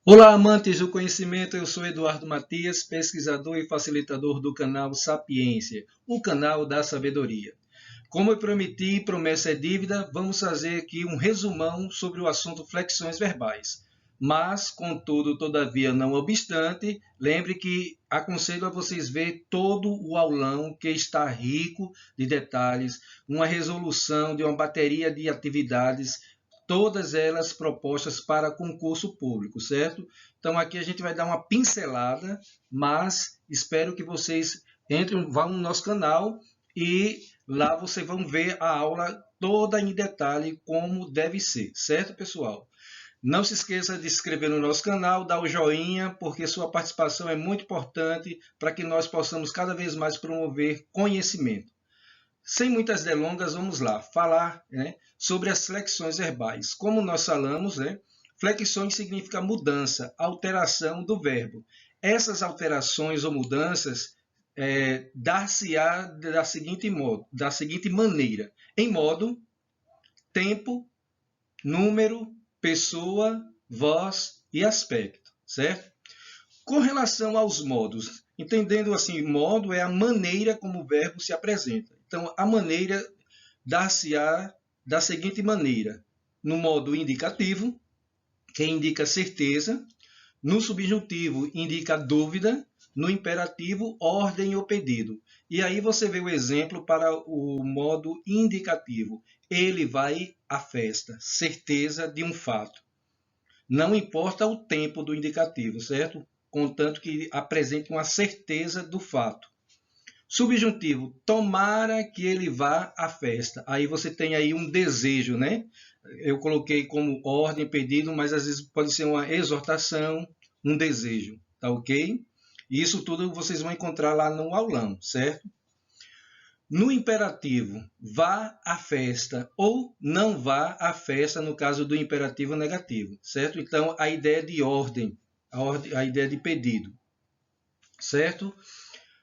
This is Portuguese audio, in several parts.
Olá, amantes do conhecimento, eu sou Eduardo Matias, pesquisador e facilitador do canal Sapiência, o canal da sabedoria. Como eu prometi, promessa é dívida, vamos fazer aqui um resumão sobre o assunto flexões verbais. Mas, contudo, todavia, não obstante, lembre que aconselho a vocês ver todo o aulão que está rico de detalhes, uma resolução de uma bateria de atividades, todas elas propostas para concurso público, certo? Então aqui a gente vai dar uma pincelada, mas espero que vocês entrem, vão no nosso canal e lá vocês vão ver a aula toda em detalhe como deve ser, certo, pessoal? Não se esqueça de se inscrever no nosso canal, dar o joinha, porque sua participação é muito importante para que nós possamos cada vez mais promover conhecimento. Sem muitas delongas, vamos lá falar, sobre as flexões verbais. Como nós falamos, flexões significa mudança, alteração do verbo. Essas alterações ou mudanças dar-se-á da seguinte maneira: em modo, tempo, número, pessoa, voz e aspecto, certo? Com relação aos modos, entendendo assim, modo é a maneira como o verbo se apresenta. Então, a maneira dar-se-á da seguinte maneira: no modo indicativo, que indica certeza; no subjuntivo, indica dúvida; no imperativo, ordem ou pedido. E aí você vê o exemplo para o modo indicativo. Ele vai à festa, certeza de um fato. Não importa o tempo do indicativo, certo? Contanto que apresente uma certeza do fato. Subjuntivo, tomara que ele vá à festa. Aí você tem aí um desejo, né? Eu coloquei como ordem, pedido, mas às vezes pode ser uma exortação, um desejo, tá ok? E isso tudo vocês vão encontrar lá no aulão, certo? No imperativo, vá à festa ou não vá à festa, no caso do imperativo negativo, certo? Então, a ideia de ordem, a ideia de pedido, certo?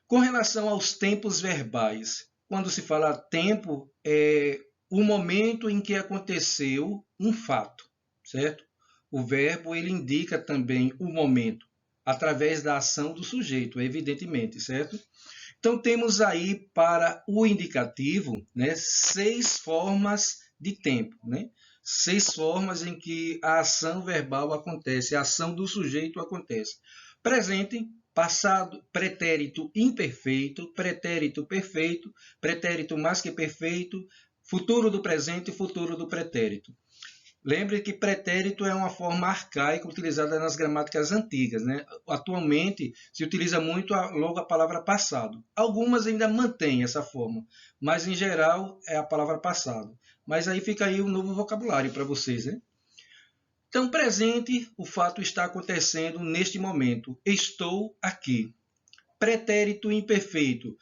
Com relação aos tempos verbais, quando se fala tempo, é o momento em que aconteceu um fato, certo? O verbo ele indica também o momento, através da ação do sujeito, evidentemente, certo? Então temos aí para o indicativo, né, 6 formas de tempo, né? 6 formas em que a ação verbal acontece, a ação do sujeito acontece. Presente, passado, pretérito imperfeito, pretérito perfeito, pretérito mais que perfeito, futuro do presente e futuro do pretérito. Lembre que pretérito é uma forma arcaica utilizada nas gramáticas antigas, né? Atualmente se utiliza muito logo a palavra passado. Algumas ainda mantêm essa forma, mas em geral é a palavra passado. Mas aí fica aí um novo vocabulário para vocês, né? Então, presente, o fato está acontecendo neste momento. Estou aqui. Pretérito imperfeito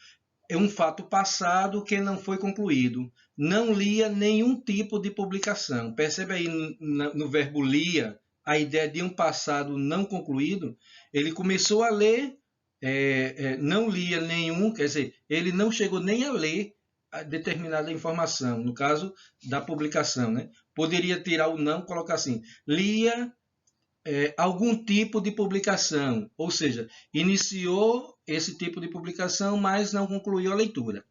é um fato passado que não foi concluído. Não lia nenhum tipo de publicação. Percebe aí no verbo lia a ideia de um passado não concluído? Ele começou a ler, não lia nenhum, quer dizer, ele não chegou nem a ler a determinada informação, no caso da publicação, né? Poderia tirar o não, colocar assim, lia algum tipo de publicação, ou seja, iniciou esse tipo de publicação, mas não concluiu a leitura.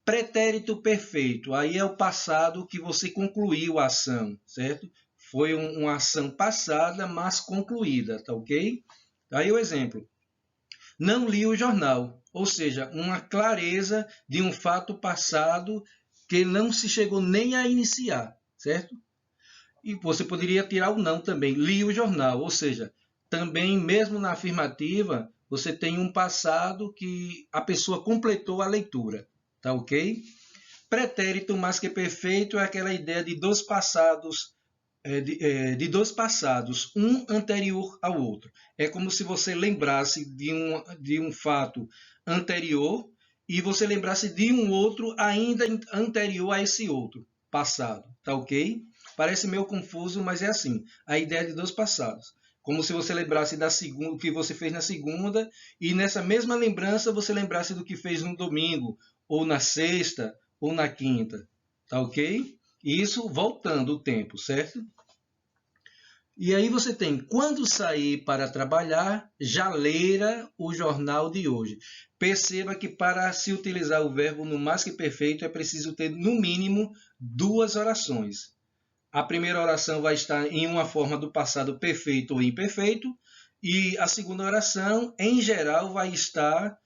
Pretérito perfeito, aí é o passado que você concluiu a ação, certo? Foi uma ação passada, mas concluída, tá ok? Aí o exemplo. Não li o jornal, ou seja, uma clareza de um fato passado que não se chegou nem a iniciar, certo? E você poderia tirar o não também. Li o jornal, ou seja, também mesmo na afirmativa, você tem um passado que a pessoa completou a leitura, tá ok? Pretérito mais que perfeito é aquela ideia de dois passados, de dois passados, um anterior ao outro. É como se você lembrasse de um fato anterior e você lembrasse de um outro ainda anterior a esse outro passado, tá ok? Parece meio confuso, mas é assim. A ideia de dois passados. Como se você lembrasse da segunda, o que você fez na segunda, e nessa mesma lembrança você lembrasse do que fez no domingo, ou na sexta, ou na quinta. Tá ok? Isso voltando o tempo, certo? E aí você tem, quando sair para trabalhar, já leira o jornal de hoje. Perceba que para se utilizar o verbo no mais que perfeito é preciso ter no mínimo 2 orações. A primeira oração vai estar em uma forma do passado perfeito ou imperfeito, e a segunda oração, em geral, vai estar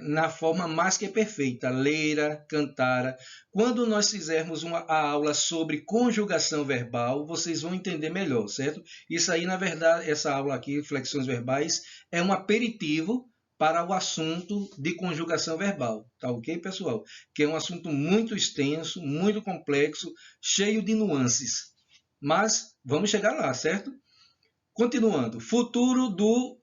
na forma mais que perfeita, leira, cantara. Quando nós fizermos a aula sobre conjugação verbal, vocês vão entender melhor, certo? Isso aí, na verdade, essa aula aqui, flexões verbais, é um aperitivo para o assunto de conjugação verbal, tá ok, pessoal? Que é um assunto muito extenso, muito complexo, cheio de nuances. Mas vamos chegar lá, certo? Continuando, futuro do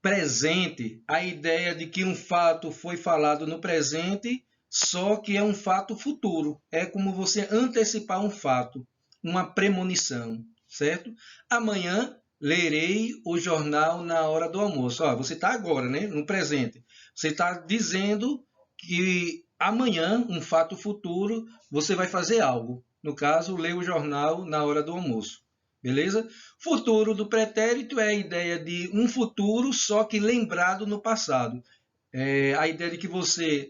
presente, a ideia de que um fato foi falado no presente, só que é um fato futuro. É como você antecipar um fato, uma premonição, certo? Amanhã lerei o jornal na hora do almoço. Ó, você está agora, né, no presente. Você está dizendo que amanhã, um fato futuro, você vai fazer algo. No caso, ler o jornal na hora do almoço. Beleza? Futuro do pretérito é a ideia de um futuro, só que lembrado no passado. É a ideia de que você,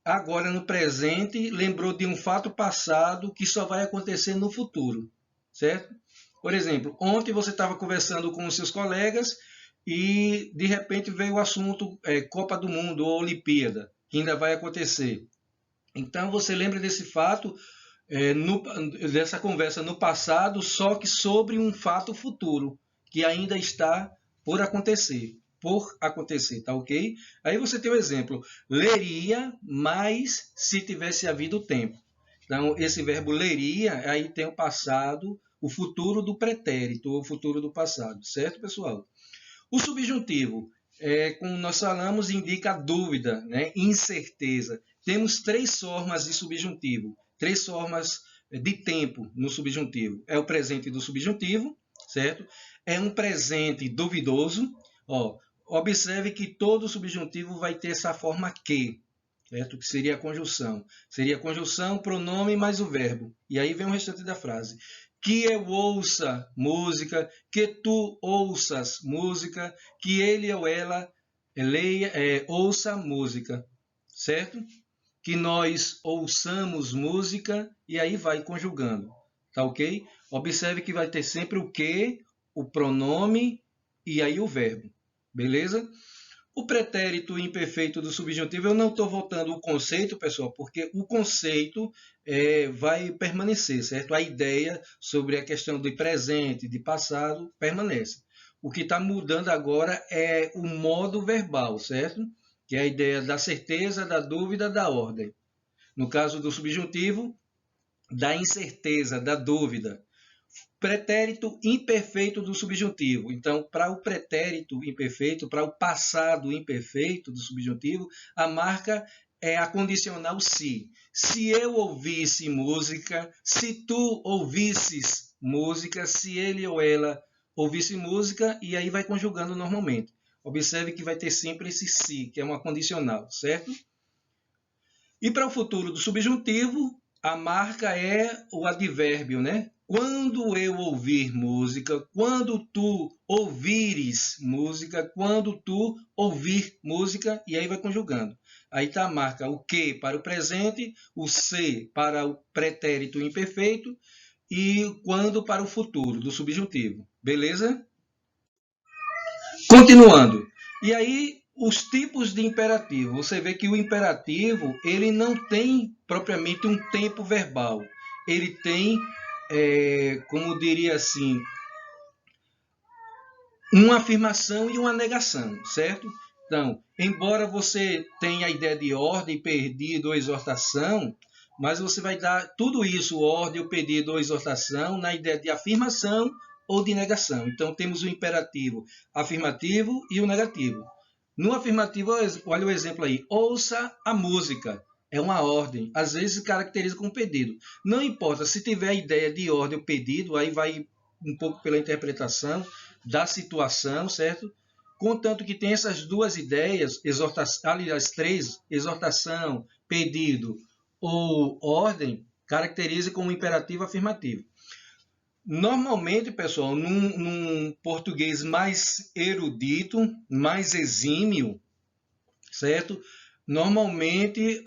agora no presente, lembrou de um fato passado que só vai acontecer no futuro. Certo? Por exemplo, ontem você estava conversando com os seus colegas e de repente veio o assunto Copa do Mundo ou Olimpíada, que ainda vai acontecer. Então você lembra desse fato dessa conversa no passado, só que sobre um fato futuro, que ainda está por acontecer. Por acontecer, tá ok? Aí você tem o exemplo, leria, mas se tivesse havido tempo. Então, esse verbo leria, aí tem o passado, o futuro do pretérito, ou o futuro do passado, certo, pessoal? O subjuntivo, como nós falamos, indica dúvida, né? Incerteza. Temos 3 formas de subjuntivo, 3 formas de tempo no subjuntivo. É o presente do subjuntivo, certo? É um presente duvidoso. Ó, observe que todo subjuntivo vai ter essa forma que, certo? Que seria a conjunção. Seria a conjunção, pronome mais o verbo. E aí vem o restante da frase. Que eu ouça música, que tu ouças música, que ele ou ela leia, ouça música, certo? Que nós ouçamos música e aí vai conjugando, tá ok? Observe que vai ter sempre o que, o pronome e aí o verbo, beleza? O pretérito imperfeito do subjuntivo, eu não estou voltando o conceito, pessoal, porque o conceito vai permanecer, certo? A ideia sobre a questão de presente, de passado, permanece. O que está mudando agora é o modo verbal, certo? Que é a ideia da certeza, da dúvida, da ordem. No caso do subjuntivo, da incerteza, da dúvida. Pretérito imperfeito do subjuntivo. Então, para o pretérito imperfeito, para o passado imperfeito do subjuntivo, a marca é a condicional se. Se eu ouvisse música, se tu ouvisses música, se ele ou ela ouvisse música, e aí vai conjugando normalmente. Observe que vai ter sempre esse se, que é uma condicional, certo? E para o futuro do subjuntivo, a marca é o advérbio, né? Quando eu ouvir música, quando tu ouvires música, quando tu ouvir música, e aí vai conjugando. Aí está a marca o que para o presente, o se para o pretérito imperfeito e quando para o futuro do subjuntivo. Beleza? Continuando. E aí os tipos de imperativo. Você vê que o imperativo ele não tem propriamente um tempo verbal. Ele tem, como diria assim, uma afirmação e uma negação, certo? Então, embora você tenha a ideia de ordem, pedido ou exortação, mas você vai dar tudo isso, ordem, o pedido ou exortação, na ideia de afirmação ou de negação. Então, temos o imperativo afirmativo e o negativo. No afirmativo, olha o exemplo aí, ouça a música. É uma ordem, às vezes se caracteriza como pedido. Não importa, se tiver a ideia de ordem ou pedido, aí vai um pouco pela interpretação da situação, certo? Contanto que tem essas duas ideias, aliás, 3, exortação, pedido ou ordem, caracteriza como imperativo afirmativo. Normalmente, pessoal, num português mais erudito, mais exímio, certo? Normalmente,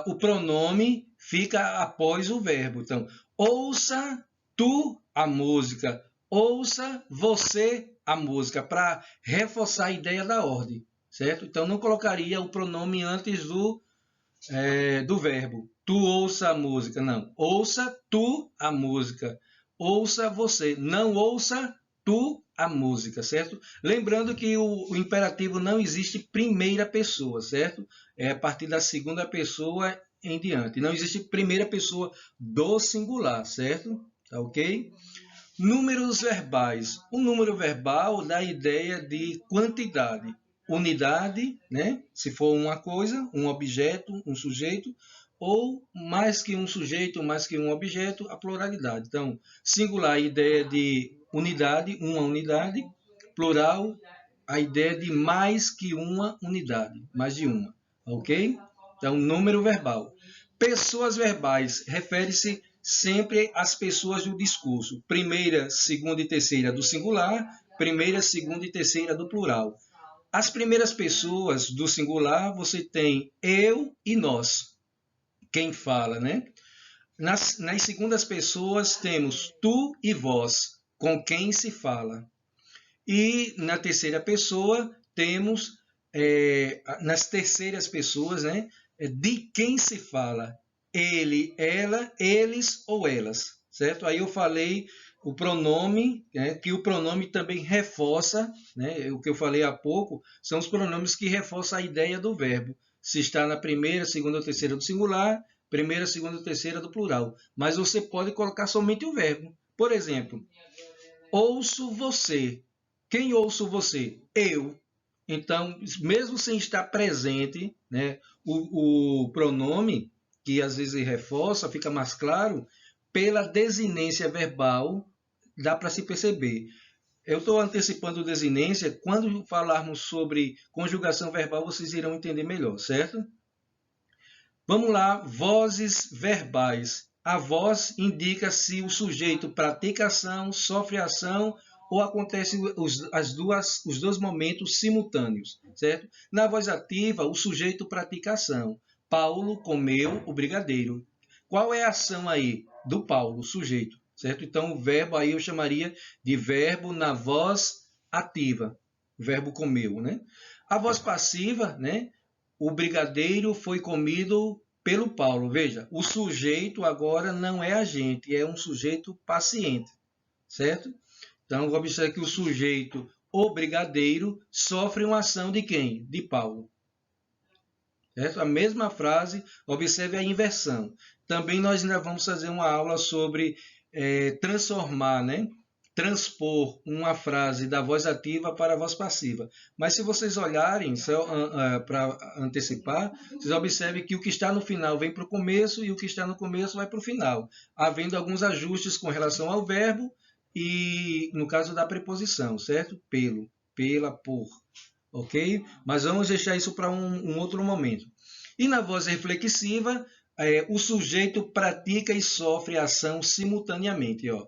o pronome fica após o verbo. Então, ouça tu a música, ouça você a música, para reforçar a ideia da ordem, certo? Então, não colocaria o pronome antes do verbo. Tu ouça a música, não. Ouça tu a música. Ouça você, não ouça tu a música, certo? Lembrando que o imperativo não existe primeira pessoa, certo? É a partir da segunda pessoa em diante. Não existe primeira pessoa do singular, certo? Tá ok? Números verbais. O número verbal dá a ideia de quantidade. Unidade, né? Se for uma coisa, um objeto, um sujeito, ou mais que um sujeito, mais que um objeto, a pluralidade. Então, singular, a ideia de unidade, uma unidade, plural, a ideia de mais que uma unidade, mais de uma, ok? Então, número verbal. Pessoas verbais, refere-se sempre às pessoas do discurso. Primeira, segunda e terceira do singular, primeira, segunda e terceira do plural. As primeiras pessoas do singular, você tem eu e nós, quem fala, né? Nas segundas pessoas, temos tu e vós, com quem se fala. E na terceira pessoa, temos, nas terceiras pessoas, né? De quem se fala. Ele, ela, eles ou elas, certo? Aí eu falei o pronome, né, que o pronome também reforça, né, o que eu falei há pouco, são os pronomes que reforçam a ideia do verbo. Se está na primeira, segunda ou terceira do singular, primeira, segunda ou terceira do plural. Mas você pode colocar somente o verbo. Por exemplo, ouço você. Quem ouço você? Eu. Então, mesmo sem estar presente, né, o pronome, que às vezes reforça, fica mais claro, pela desinência verbal, dá para se perceber. Eu estou antecipando desinência, quando falarmos sobre conjugação verbal, vocês irão entender melhor, certo? Vamos lá, vozes verbais. A voz indica se o sujeito pratica ação, sofre ação ou acontecem os dois momentos simultâneos, certo? Na voz ativa, o sujeito pratica ação. Paulo comeu o brigadeiro. Qual é a ação aí? Do Paulo, o sujeito, certo? Então, o verbo aí eu chamaria de verbo na voz ativa. O verbo comeu, né? A voz passiva, né? O brigadeiro foi comido pelo Paulo. Veja, o sujeito agora não é agente, é um sujeito paciente, certo? Então, observe que o sujeito, o brigadeiro, sofre uma ação de quem? De Paulo. Certo? A mesma frase, observe a inversão. Também nós ainda vamos fazer uma aula sobre transformar, né? Transpor uma frase da voz ativa para a voz passiva. Mas se vocês olharem, para antecipar, vocês observem que o que está no final vem para o começo e o que está no começo vai para o final, havendo alguns ajustes com relação ao verbo e no caso da preposição, certo? Pelo, pela, por, ok? Mas vamos deixar isso para um outro momento. E na voz reflexiva, o sujeito pratica e sofre a ação simultaneamente, ó.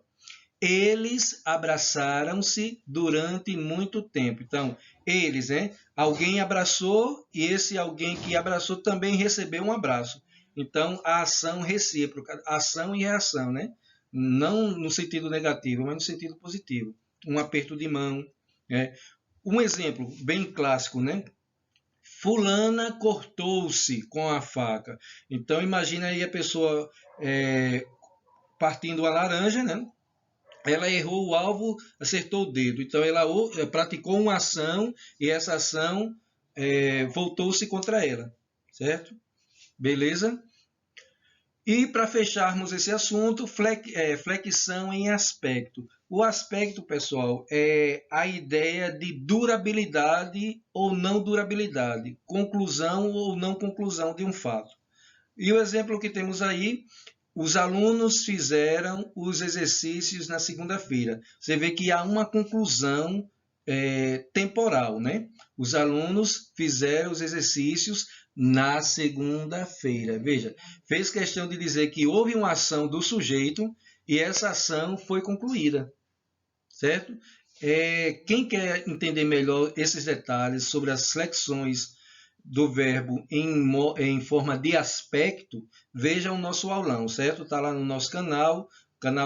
Eles abraçaram-se durante muito tempo. Então, eles, né? Alguém abraçou e esse alguém que abraçou também recebeu um abraço. Então, a ação recíproca, ação e reação, né? Não no sentido negativo, mas no sentido positivo. Um aperto de mão. Né? Um exemplo bem clássico, né? Fulana cortou-se com a faca. Então, imagina aí a pessoa partindo a laranja, né? Ela errou o alvo, acertou o dedo. Então, ela praticou uma ação e essa ação voltou-se contra ela, certo? Beleza? E para fecharmos esse assunto, flexão em aspecto. O aspecto, pessoal, é a ideia de durabilidade ou não durabilidade, conclusão ou não conclusão de um fato. E o exemplo que temos aí, os alunos fizeram os exercícios na segunda-feira. Você vê que há uma conclusão temporal, né? Os alunos fizeram os exercícios na segunda-feira. Veja, fez questão de dizer que houve uma ação do sujeito e essa ação foi concluída, certo? Quem quer entender melhor esses detalhes sobre as flexões do verbo em forma de aspecto, veja o nosso aulão, certo? Está lá no nosso canal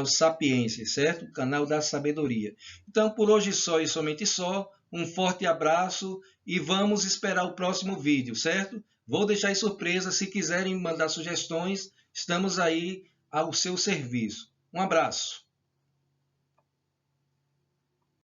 Sapiência, certo? Canal da Sabedoria. Então, por hoje só e somente só, um forte abraço e vamos esperar o próximo vídeo, certo? Vou deixar aí surpresa, se quiserem mandar sugestões, estamos aí ao seu serviço. Um abraço.